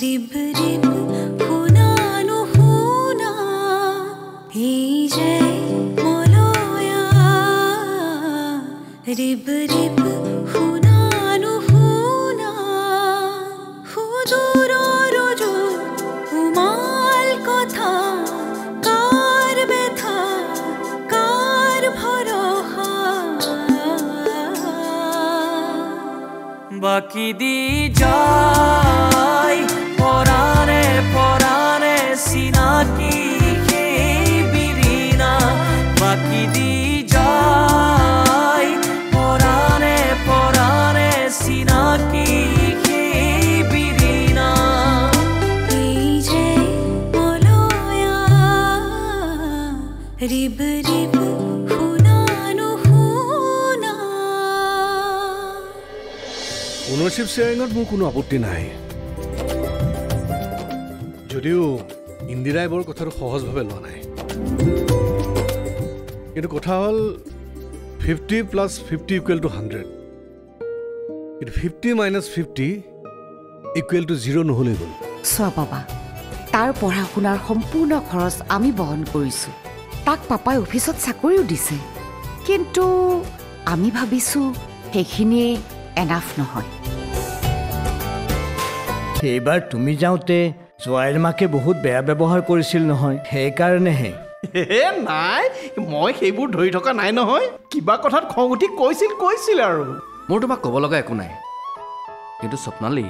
rib rib हुना नुहुना এই যে মলয়া रिब रिब हुना नुहुना हुजूर রোজু উমাল কথা কার ব্যথা কার ভরসা বাকি দি যায় পরানে পরানে সিনাকি বিরিনা বাকি দি যায় পরানে পরানে সিনাকি বিরিনা এই যে মলয়া রিব রিব ওনাৰশ্বিপ শ্বেয়াৰিঙত মোৰ কোনো আপত্তি নাই যদিও ইন্দিৰাই বৰ কথাটো সহজভাৱে লোৱা নাই কিন্তু কথা হ'ল 50 + 50 = 100 কিন্তু 50 - 50 = 0 নহ'লে গ'ল চোৱা বাবা তাৰ পঢ়া শুনাৰ সম্পূৰ্ণ খৰচ আমি বহন কৰিছোঁ তাক পাপাই অফিচত চাকৰিও দিছে কিন্তু আমি ভাবিছোঁ সেইখিনিয়ে এনাফ নহয় এইবাৰ তুমি যাওঁতে জোৱাইৰ মাকে বহুত বেয়া ব্যৱহাৰ কৰিছিল নহয় সেইকাৰণেহে নাই মই সেইবোৰ ধৰি থকা নাই নহয় কিবা কথাত খং উঠি কৈছিল আৰু মোৰ তোমাক ক'ব লগা একো নাই কিন্তু স্বপ্নালী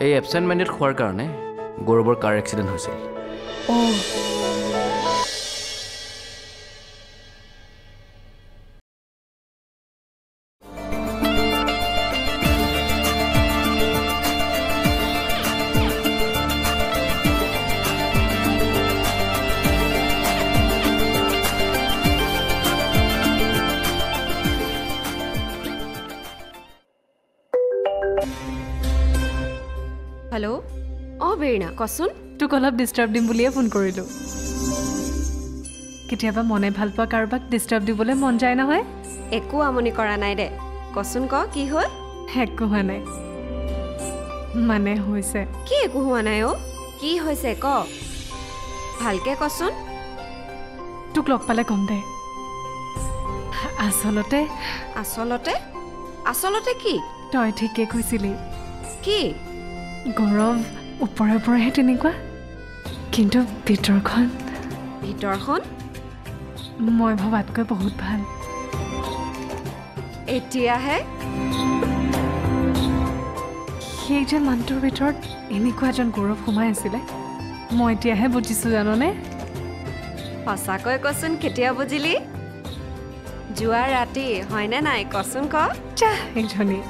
এই এবচেণ্ট মাইণ্ডেড খোৱাৰ কাৰণে গৌৰৱৰ কাৰ এক্সিডেণ্ট হৈছিল हेलो बेरिना कसून তোক অলপ ডিস্টাৰ্ব দিম বুলিয়ে ফোন কৰিলো কেতিয়াবা মনে ভাল পোৱা কাৰোবাক ডিস্টাৰ্ব দিবলৈ মন যায় নহয় একো আমনি কৰা নাই দে কसून ক কি হ'ল একো হোৱা নাই মানে হৈছে কি একো হোৱা নাই অ কি হৈছে ক ভালকে কसून তোক লগ পালে কম দে আসলতে আসলতে আসলতে কি তই ঠিকে কৈছিলি কি গৌৰৱ ওপৰে ওপৰেহে তেনেকুৱা কিন্তু ভিতৰখন মই ভবাতকৈ বহুত ভাল এতিয়াহে সেই যে মানুহটোৰ ভিতৰত এনেকুৱা এজন গৌৰৱ সোমাই আছিলে মই এতিয়াহে বুজিছোঁ জাননে সঁচাকৈ কচোন কেতিয়া বুজিলি যোৱা ৰাতি হয়নে নাই কচোন ক যা একজনী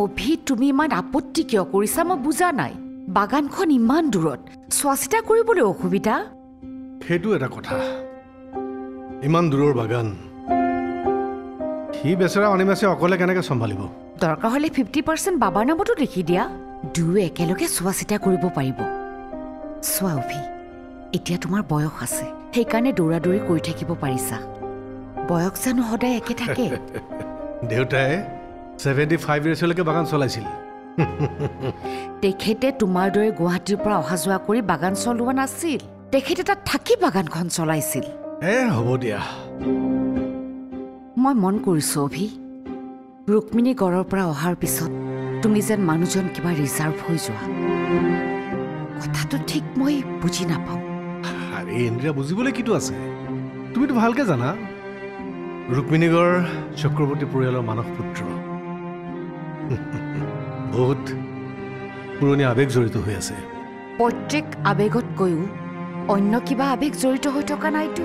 অভি তুমি ইমান আপত্তি কিয় কৰিছা মই বুজা নাই বাগানখন ইমান দূৰত চোৱাচিতা কৰিবলৈ অসুবিধা সেইটো এটা কথা ইমান দূৰৰ বাগান সি বেচেৰা অনিমেছে অকলে কেনেকৈ চম্ভালিব দৰকাৰ হ'লে 50% বাবাৰ নামতো লিখি দিয়া দুয়ো একেলগে চোৱাচিতা কৰিব পাৰিব চোৱা অভি এতিয়া তোমাৰ বয়স আছে সেইকাৰণে দৌৰাদৌৰি কৰি থাকিব পাৰিছা বয়স জানো সদায় একে থাকে দেউতাই 75 ইয়াৰ্ছলৈকে বাগান চলাইছিল তেখেতে তোমাৰ দৰে গুৱাহাটীৰ পৰা অহা যোৱা কৰি বাগান চলোৱা নাছিল তেখেতে তাত থাকি বাগানখন চলাইছিল হ'ব দিয়া মই মন কৰিছো অভি ৰুক্মিণী গড়ৰ পৰা অহাৰ পিছত তুমি যেন মানুহজন কিবা ৰিজাৰ্ভ হৈ যোৱা কথাটো ঠিক মই বুজি নাপাওঁ আৰে ইন্দ্ৰিয়া বুজিবলৈ কিটো আছে তুমিতো ভালকে জানা ৰুক্মিণী গড় চক্ৰৱৰ্তী পৰিয়ালৰ মানস পুত্ৰ বহুত পুৰণি আবেগ জড়িত হৈ আছে প্ৰত্যেক আবেগতকৈও অন্য কিবা আবেগ জড়িত হৈ থকা নাইতো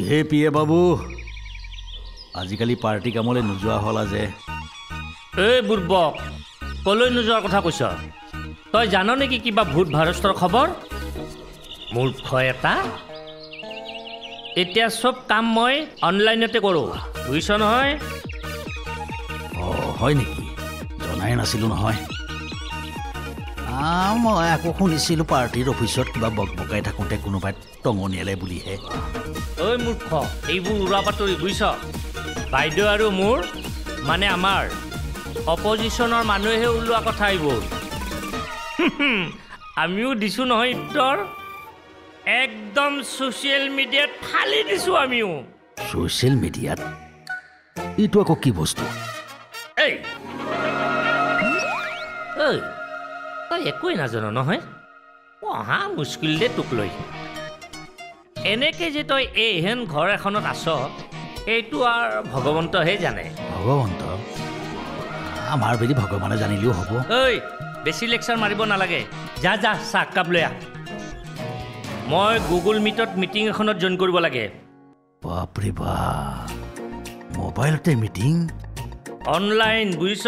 হে পিয়ে বাবু আজিকালি পাৰ্টি কামলৈ নোযোৱা হলা যে এই বুৰ্বক কলৈ নোযোৱাৰ কথা কৈছা তই জান নেকি কিবা ভূত ভাৰতৰ খবৰ মূৰ্খ এটা এতিয়া চব কাম মই অনলাইনতে কৰোঁ বুজিছ নহয় হয় নেকি জনাই নাছিলোঁ নহয় মই আকৌ শুনিছিলোঁ পাৰ্টিৰ অফিচত কিবা বকবকাই থাকোঁতে কোনোবাই টঙনিয়ালে বুলিহে ঐ মূৰ্খ এইবোৰ উৰা বাতৰি বুজিছ বাইদেউ আৰু মোৰ মানে আমাৰ অপজিশ্যনৰ মানুহে ওলোৱা কথা এইবোৰ আমিও দিছোঁ নহয় উত্তৰ একদম ছ'চিয়েল মিডিয়াত ফালি দিছোঁ আমিও ছ'চিয়েল মিডিয়াত এইটো আকৌ কি বস্তু এই ঐ তই একোৱেই নাজান নহয় পঢ়া মুস্কিল দে তোক লৈ এনেকৈ যে তই এইহেন ঘৰ এখনত আছ এইটো আৰু ভগৱন্তহে জানে ভগৱন্ত আমাৰ বুলি ভগৱানে জানিলেও হ'ব ঐ বেছি লেকচাৰ মাৰিব নালাগে যা যা চাহ কাপ লৈ আহ মই গুগল মিটত মিটিং এখনত জইন কৰিব লাগে বাপৰে বাপ মোবাইলতে মিটিং অনলাইন বুজিছ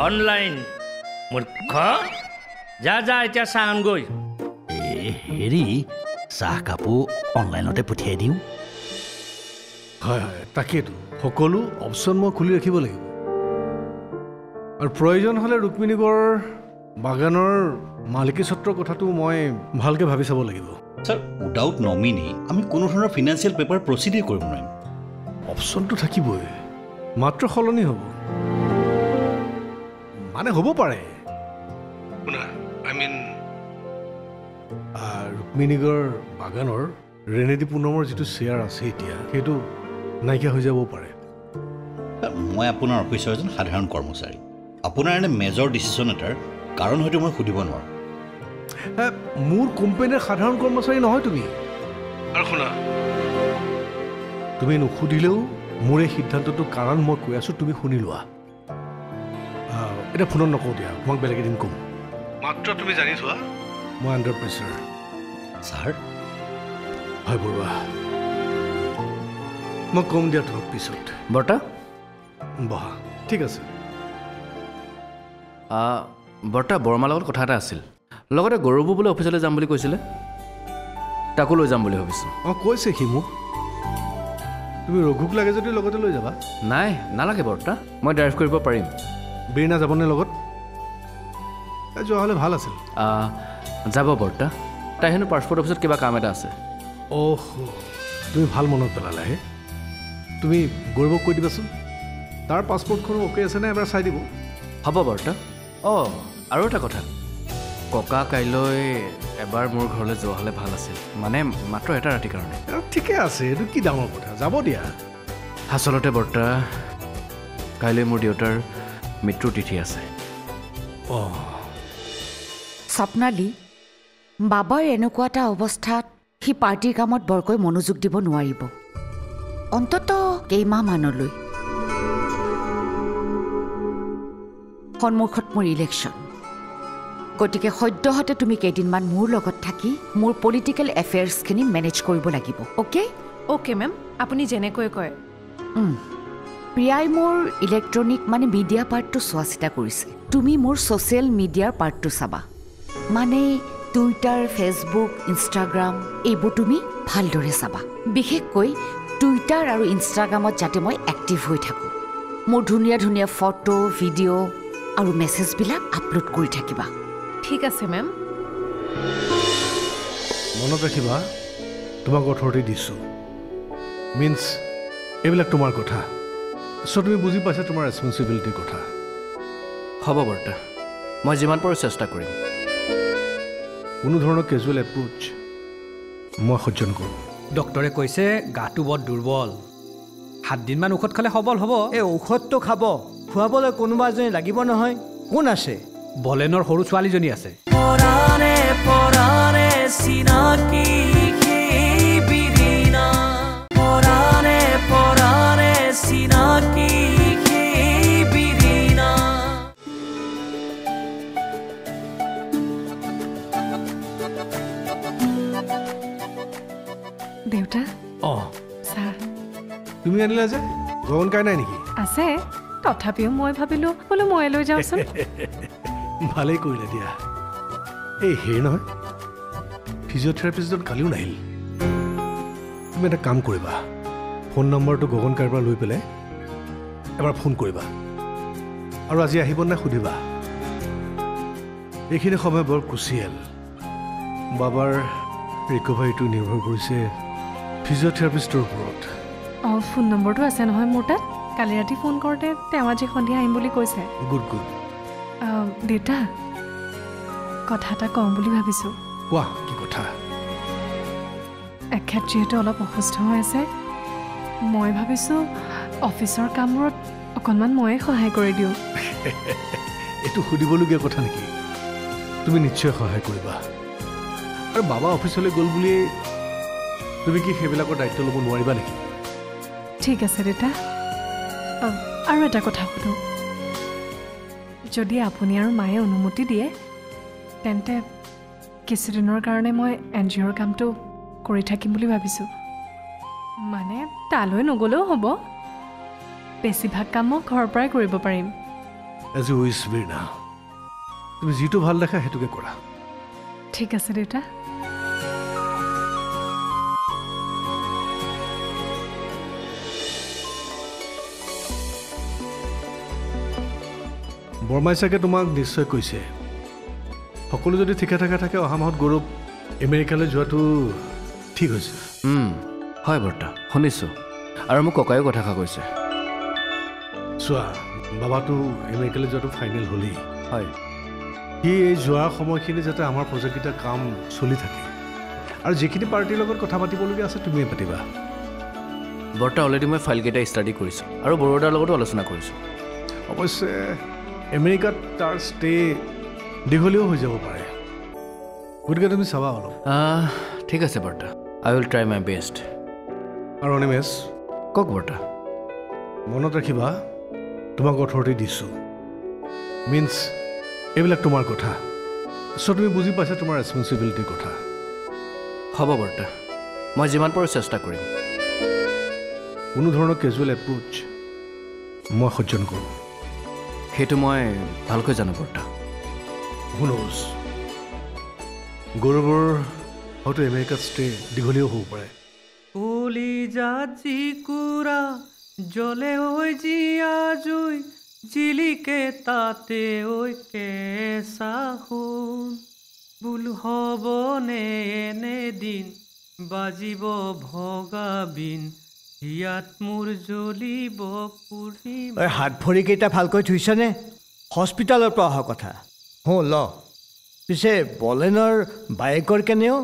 অনলাইন মূৰ্খ যা যা এতিয়া চাহ আনগৈ হেৰি চাহ কাপো অনলাইনতে পঠিয়াই দিওঁ হয় হয় তাকেইতো সকলো অপশ্যন মই খুলি ৰাখিব লাগিব আৰু প্ৰয়োজন হ'লে ৰুক্মিণীগড় বাগানৰ মালিকী স্বত্বৰ কথাটো মই ভালকৈ ভাবি চাব লাগিব ছাৰ উইদাউট নমিনি আমি কোনো ধৰণৰ ফিনান্সিয়েল পেপাৰ প্ৰচিডেই কৰিব নোৱাৰিম অপশ্যনটো থাকিবই মাত্ৰ সলনি হ'ব মানে হ'ব পাৰে ৰুক্মিণীগড় বাগানৰ ৰেণেদি পুনমৰ যিটো শ্বেয়াৰ আছে এতিয়া সেইটো নাইকিয়া হৈ যাব পাৰে মই আপোনাৰ অফিচৰ এজন সাধাৰণ কৰ্মচাৰী আপোনাৰ এনে মেজৰ ডিচিশ্যন এটাৰ কাৰণ হয়তো মই সুধিব নোৱাৰোঁ মোৰ কোম্পানীৰ সাধাৰণ কৰ্মচাৰী নহয় তুমি আৰু শুনা তুমি নুসুধিলেও মোৰ এই সিদ্ধান্তটোৰ কাৰণ মই কৈ আছোঁ তুমি শুনি লোৱা এতিয়া ফোনত নকওঁ দিয়া তোমাক বেলেগ এদিন ক'ম মাত্ৰ তুমি জানি থোৱা মই আণ্ডাৰ প্ৰেছাৰ ছাৰ হয় বৰুৱা মই ক'ম দিয়া তোমাক পিছত বৰ্তা বহা ঠিক আছে বৰ্তা বৰমাৰ লগত কথা এটা আছিল লগতে গৌৰৱো বোলে অফিচলৈ যাম বুলি কৈছিলে তাকো লৈ যাম বুলি ভাবিছোঁ অঁ কৈছে সি মোক তুমি ৰঘুক লাগে যদি লগতে লৈ যাবা নাই নালাগে বৰ্তা মই ড্ৰাইভ কৰিব পাৰিম বীণা যাবনে লগত যোৱা হ'লে ভাল আছিল যাব বৰ্তা তাই হেনো পাছপৰ্ট অফিচত কিবা কাম এটা আছে অহ তুমি ভাল মনত পেলালা হে তুমি গৌৰৱক কৈ দিবাচোন তাৰ পাছপৰ্টখনো অ'কে আছে নে এবাৰ চাই দিব হ'ব বৰ্তা অঁ আৰু এটা কথা ককা কাইলৈ এবাৰ মোৰ ঘৰলৈ যোৱা হ'লে ভাল আছিল মানে মাত্ৰ এটা ৰাতিৰ কাৰণে ঠিকে আছে এইটো কি ডাঙৰ কথা যাব দিয়া আচলতে বৰ্তা কাইলৈ মোৰ দেউতাৰ মৃত্যুৰ তিথি আছে অঁ স্বপ্নালী বাবাৰ এনেকুৱা এটা অৱস্থাত সি পাৰ্টিৰ কামত বৰকৈ মনোযোগ দিব নোৱাৰিব অন্ততঃ কেইমাহমানলৈ সন্মুখত মোৰ ইলেকশ্যন গতিকে সদ্যহতে তুমি কেইদিনমান মোৰ লগত থাকি মোৰ পলিটিকেল এফেয়াৰ্ছখিনি মেনেজ কৰিব লাগিব অ'কে অ'কে মেম আপুনি যেনেকৈ কয় প্ৰিয়াই মোৰ ইলেক্ট্ৰনিক মানে মিডিয়া পাৰ্টটো চোৱা চিতা কৰিছে তুমি মোৰ ছ'চিয়েল মিডিয়াৰ পাৰ্টটো চাবা মানে টুইটাৰ ফেচবুক ইনষ্টাগ্ৰাম এইবোৰ তুমি ভালদৰে চাবা বিশেষকৈ টুইটাৰ আৰু ইনষ্টাগ্ৰামত যাতে মই এক্টিভ হৈ থাকোঁ মোৰ ধুনীয়া ধুনীয়া ফটো ভিডিঅ' আৰু মেছেজবিলাক আপলোড কৰি থাকিবা ঠিক আছে মেম মনত ৰাখিবা তোমাক অথৰিটি দিছোঁ মিনছ এইবিলাক তোমাৰ কথা চ' তুমি বুজি পাইছা তোমাৰ ৰেছপনচিবিলিটিৰ কথা হ'ব বৰ্তা মই যিমান পাৰোঁ চেষ্টা কৰিম কোনো ধৰণৰ কেজুৱেল এপ্ৰ'চ মই সহ্য নকৰোঁ ডক্টৰে কৈছে গাটো বৰ দুৰ্বল 7 দিনমান ঔষধ খালে সবল হ'ব এই ঔষধটো খাব খুৱাবলৈ কোনোবা এজনী লাগিব নহয় কোন আছে বলেনৰ সৰু ছোৱালীজনী আছে পৰাণে পৰাণে চিনাকি বিৰিণা পৰাণে পৰাণে চিনাকি বিৰিণা দেউতা অঁ ছাৰ তুমি আনিলা যে গগন কাই নাই নেকি আছে তথাপিও মই ভাবিলোঁ বোলো ময়ে লৈ যাওঁচোন ভালেই কৰিলে দিয়া এই হেৰি নহয় ফিজিঅ'থেৰাপিষ্টজন কালিও নাহিল তুমি এটা কাম কৰিবা ফোন নম্বৰটো গগন কাইৰ পৰা লৈ পেলাই এবাৰ ফোন কৰিবা আৰু আজি আহিব নে সুধিবা এইখিনি সময় বৰ কুচিয়েল বাবাৰ ৰিকভাৰীটো নিৰ্ভৰ কৰিছে ফিজিঅ'থেৰাপিষ্টৰ ওপৰত অঁ ফোন নম্বৰটো আছে নহয় মোৰ তাত কালি ৰাতি ফোন কৰোঁতে তেওঁ আজি সন্ধিয়া আহিম বুলি কৈছে গুড গুড দেউতা কথা এটা কওঁ বুলি ভাবিছোঁ কোৱা কি কথা এখেত যিহেতু অলপ অসুস্থ হৈ আছে মই ভাবিছোঁ অফিচৰ কামবোৰত অকণমান ময়ে সহায় কৰি দিওঁ এইটো সুধিবলগীয়া কথা নেকি তুমি নিশ্চয় সহায় কৰিবা আৰু বাবা অফিচলৈ গ'ল বুলি তুমি কি সেইবিলাকৰ দায়িত্ব ল'ব নোৱাৰিবা নেকি ঠিক আছে দেউতা আৰু এটা কথা সুধোঁ যদি আপুনি আৰু মায়ে অনুমতি দিয়ে তেন্তে কিছুদিনৰ কাৰণে মই NGOৰ কামটো কৰি থাকিম বুলি ভাবিছোঁ মানে তালৈ নগ'লেও হ'ব বেছিভাগ কাম মই ঘৰৰ পৰাই কৰিব পাৰিম এজ ইউ উইচ বীণা তুমি যিটো ভাল দেখা সেইটোকে কৰা ঠিক আছে দেউতা বৰমাই চাগে তোমাক নিশ্চয় কৈছে সকলো যদি ঠিকে থাকে অহা মাহত গৌৰৱ আমেৰিকালৈ যোৱাটো ঠিক হৈছে হয় বৰ্তা শুনিছোঁ আৰু মোক ককায়ো কথাষাৰ কৈছে চোৱা বাবাটো আমেৰিকালৈ যোৱাটো ফাইনেল হ'লেই হয় সি এই যোৱাৰ সময়খিনি যাতে আমাৰ প্ৰজেক্টকেইটা কাম চলি থাকে আৰু যিখিনি পাৰ্টিৰ লগত কথা পাতিবলগীয়া আছে তুমিয়ে পাতিবা বৰ্তা অলৰেডি মই ফাইলকেইটা ষ্টাডি কৰিছোঁ আৰু বৰোদাৰ লগতো আলোচনা কৰিছোঁ অৱশ্যে আমেৰিকাত তাৰ ষ্টে দীঘলীয়াও হৈ যাব পাৰে গতিকে তুমি চাবা অলপ ঠিক আছে বৰ্তা আই উইল ট্ৰাই মাই বেষ্ট আৰু অনিমেশ কওক বৰ্তা মনত ৰাখিবা তোমাক অথৰিটি দিছোঁ মিনছ এইবিলাক তোমাৰ কথা চ' তুমি বুজি পাইছা তোমাৰ ৰেছপনচিবিলিটিৰ কথা হ'ব বৰ্তা মই যিমান পাৰোঁ চেষ্টা কৰিম কোনো ধৰণৰ কেজুৱেল এপ্ৰ'চ মই সহ্য নকৰোঁ সেইটো মই ভালকৈ জানো বৰ্তা শুনোজ গৌৰৱৰ হয়তো আমেৰিকাত ষ্টে দীঘলীয়াও হ'ব পাৰে কলি যাচি কুৰা জ্বলে ঐ জীয়া জুই জিলিকে তাতে ঐ কেঁচা সোণ বোল হ'বনে এনে দিন বাজিব ভগা বিন হিয়াত মোৰ জ্বলিব পুৰি হাত ভৰিকেইটা ভালকৈ ধুইছনে হস্পিটেলৰ পৰা অহা কথা ল পিছে বলেনৰ বাইকৰ কেনেও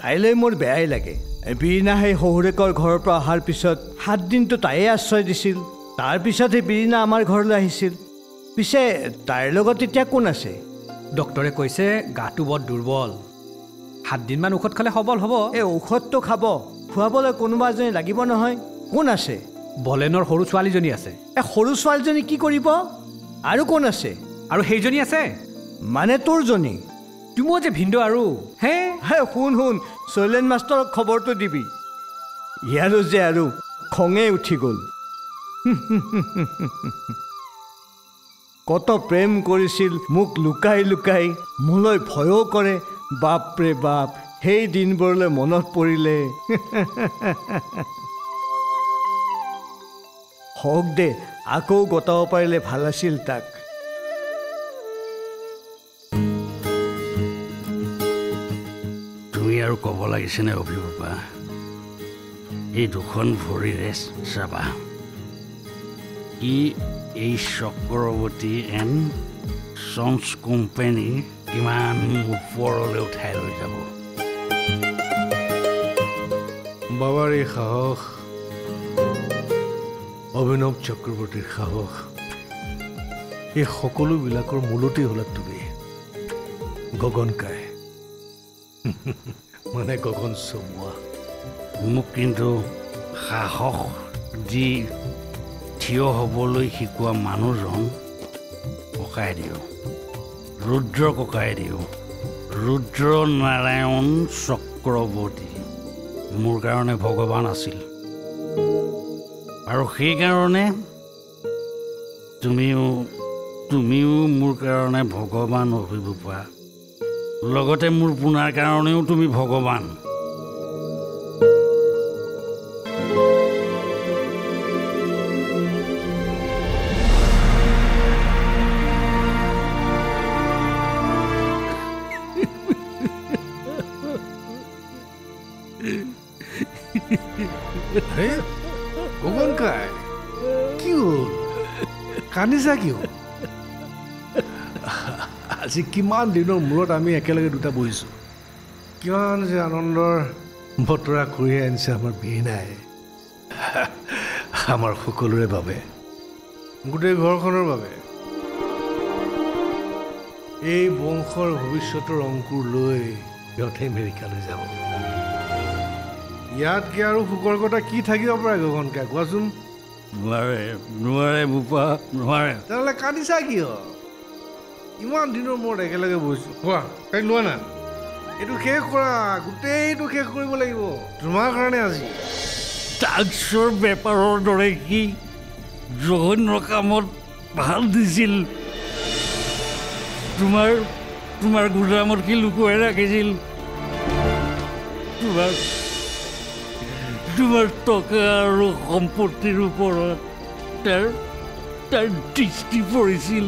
তাইলৈ মোৰ বেয়াই লাগে বীণা সেই শহুৰেকৰ ঘৰৰ পৰা অহাৰ পিছত 7 দিনটো তাইয়ে আশ্ৰয় দিছিল তাৰপিছতহে বীণা আমাৰ ঘৰলৈ আহিছিল পিছে তাইৰ লগত এতিয়া কোন আছে ডক্টৰে কৈছে গাটো বৰ দুৰ্বল 7 দিনমান ঔষধ খালে সবল হ'ব এই ঔষধটো খাব খুৱাবলৈ কোনোবা এজনী লাগিব নহয় কোন আছে বলেনৰ সৰু ছোৱালীজনী আছে এই সৰু ছোৱালীজনী কি কৰিব আৰু কোন আছে আৰু সেইজনী আছে মানে তোৰজনী তুমিও যে ভিন্দু আৰু হে শুন শৈলেন মাষ্টৰক খবৰটো দিবি ইয়াৰো যে আৰু খঙে উঠি গ'ল কত প্ৰেম কৰিছিল মোক লুকাই লুকাই মোলৈ ভয়ো কৰে বাপৰে বাপ সেই দিনবোৰলৈ মনত পৰিলে হওক দে আকৌ গতাব পাৰিলে ভাল আছিল তাক তুমি আৰু ক'ব লাগিছেনে অভিভাৱকা এই দুখন ভৰিৰে চাবা ই এই চক্ৰৱৰ্তী এণ্ড চন্স কোম্পানী কিমান ওপৰলৈ উঠাই লৈ যাব বাবাৰ এই সাহস অভিনৱ চক্ৰৱৰ্তীৰ সাহস এই সকলোবিলাকৰ মূলতেই হ'লা তুমি গগন কাই মানে গগন চমুৱা মোক কিন্তু সাহস দি থিয় হ'বলৈ শিকোৱা মানুহজন ককাই দিওঁ ৰুদ্ৰ ককাই দিওঁ ৰুদ্ৰ নাৰায়ণ চক্ৰৱৰ্তী মোৰ কাৰণে ভগৱান আছিল আৰু সেইকাৰণে তুমিও মোৰ কাৰণে ভগৱান অভিভূপা লগতে মোৰ পোনাৰ কাৰণেও তুমি ভগৱান গগন কাই কি হ'ল কান্দিছা কিয় আজি কিমান দিনৰ মূৰত আমি একেলগে দুটা বহিছোঁ কিমান যে আনন্দৰ বতৰা কঢ়িয়াই আনিছে আমাৰ বীণাই আমাৰ সকলোৰে বাবে গোটেই ঘৰখনৰ বাবে এই বংশৰ ভৱিষ্যতৰ অংকুৰ লৈ সিহঁতে আমেৰিকালৈ যাব ইয়াতকে আৰু সুখৰ কথা কি থাকিব পাৰে গগনকা কোৱাচোন নোৱাৰে বোপা নোৱাৰে তেনেহ'লে কান্দিছা কিয় ইমান দিনৰ মূৰত একেলগে বহিছোঁ কোৱা তাইক লোৱা না এইটো শেষ কৰা গোটেইটো শেষ কৰিব লাগিব তোমাৰ কাৰণে আজি ড্ৰাগছৰ বেপাৰৰ দৰে কি জঘন্য কামত ভাল দিছিল তোমাৰ গুদামত কি লুকুৱাই ৰাখিছিল তোমাৰ টকা আৰু সম্পত্তিৰ ওপৰত তাৰ দৃষ্টি পৰিছিল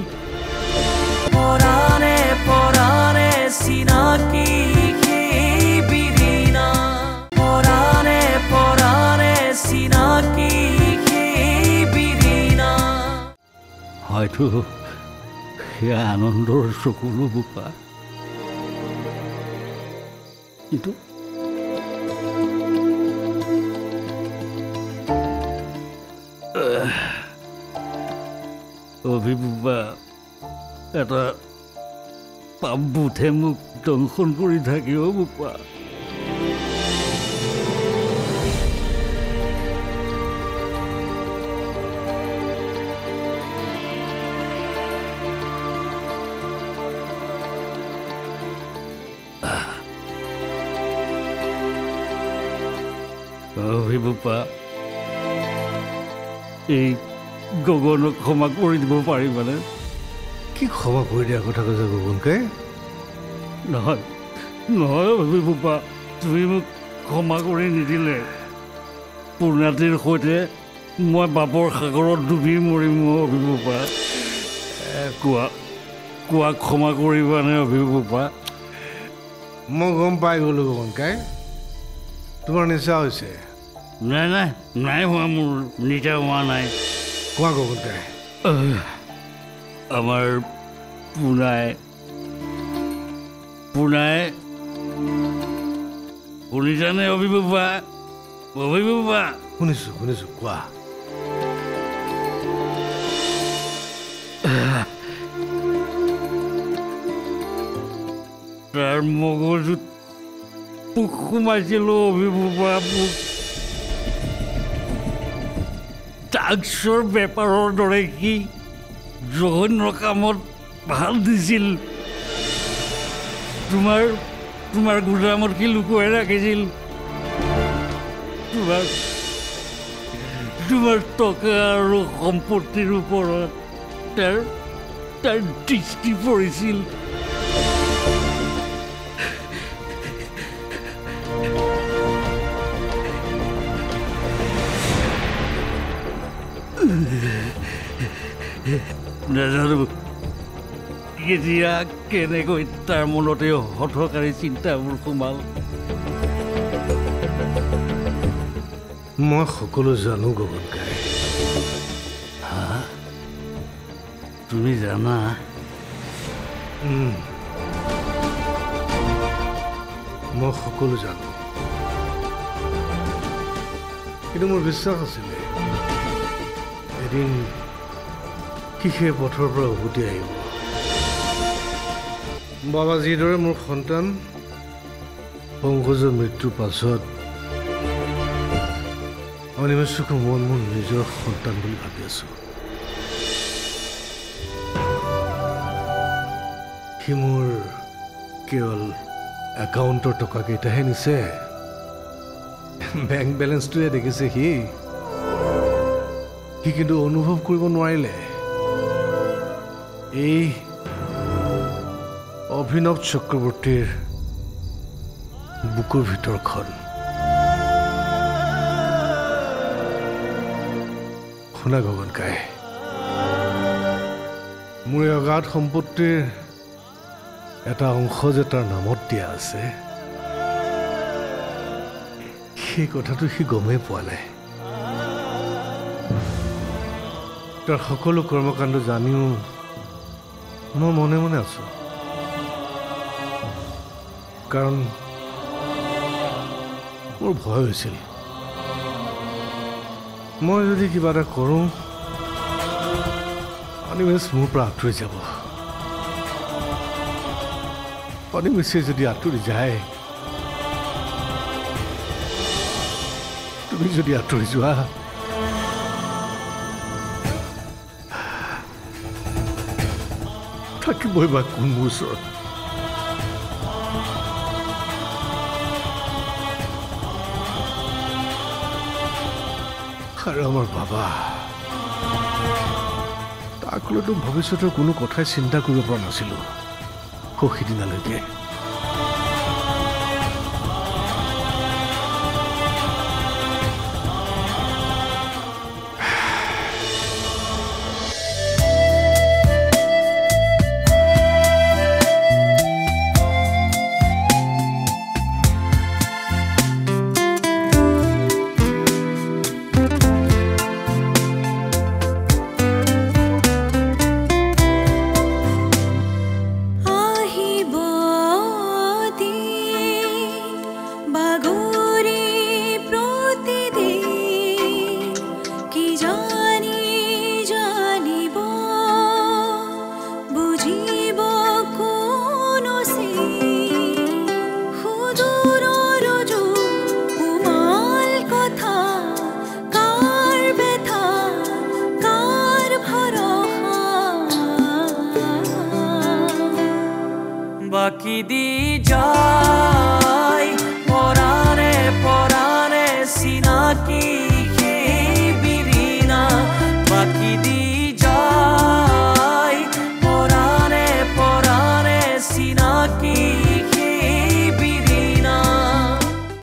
পৰাণে পৰাণে চিনাকি বিৰিণা পৰাণে পৰাণে চিনাকি বিৰিণা হয়তো সেয়া আনন্দৰ চকুলো বোপা কিন্তু অভিবোপা এটা পাপবোধে মোক দংশন কৰি থাকিব বোপা অভিবোপা এই গগনক ক্ষমা কৰি দিব পাৰিবানে কি ক্ষমা কৰি দিয়াৰ কথা কৈছা গগনকাই নহয় অভিবোপা তুমি মোক ক্ষমা কৰি নিদিলে পূৰ্ণাতিৰ সৈতে মই বাপৰ সাগৰত ডুবি মৰিম অভিবোপা কোৱা ক্ষমা কৰিবানে অভিবোপা মই গম পাই গ'লোঁ গগনকাই তোমাৰ নিচা হৈছে নাই হোৱা মোৰ নিচা হোৱা নাই কোৱা গগনকাই আমাৰ পোনাই শুনিছানে অভিবোপা শুনিছোঁ কোৱা তাৰ মগজুত পোক সোমাইছিলোঁ অভিবোপা পোক ড্ৰাগছৰ বেপাৰৰ দৰে কি জঘন্য কামত ভাল দিছিল তোমাৰ গুদামত কি লুকুৱাই ৰাখিছিল তোমাৰ টকা আৰু সম্পত্তিৰ ওপৰত তাৰ দৃষ্টি পৰিছিল নাজানো কেতিয়া কেনেকৈ তাৰ মনতে হঠকাৰী চিন্তাবোৰ সোমাল মই সকলো জানো গগনকাই তুমি জানা মই সকলো জানো কিন্তু মোৰ বিশ্বাস আছিলে এদিন সেই পথৰ পৰা উভতি আহিব বাবা যিদৰে মোৰ সন্তান পংকজৰ মৃত্যুৰ পাছত অনিমেষকো মোৰ নিজৰ সন্তান বুলি ভাবি আছো সি মোৰ কেৱল একাউণ্টৰ টকাকেইটাহে নিছে বেংক বেলেঞ্চটোৱে দেখিছে সি কিন্তু অনুভৱ কৰিব নোৱাৰিলে এই অভিনৱ চক্ৰৱৰ্তীৰ বুকুৰ ভিতৰখন শুনা গগন কাই মোৰ এই অগাধ সম্পত্তিৰ এটা অংশ যে তাৰ নামত দিয়া আছে সেই কথাটো সি গমেই পোৱা নাই তাৰ সকলো কৰ্মকাণ্ড জানিও মই মনে মনে আছো কাৰণ মোৰ ভয় হৈছিল মই যদি কিবা এটা কৰোঁ অনিমেষ মোৰ পৰা আঁতৰি যাব অনিমেষে যদি আঁতৰি যায় তুমি যদি আঁতৰি যোৱা থাকিবই বা কোন মোৰ ওচৰত আৰু আমাৰ বাবা তাক লৈতো ভৱিষ্যতৰ কোনো কথাই চিন্তা কৰিব পৰা নাছিলোঁ সিদিনালৈকে বাকি দি যা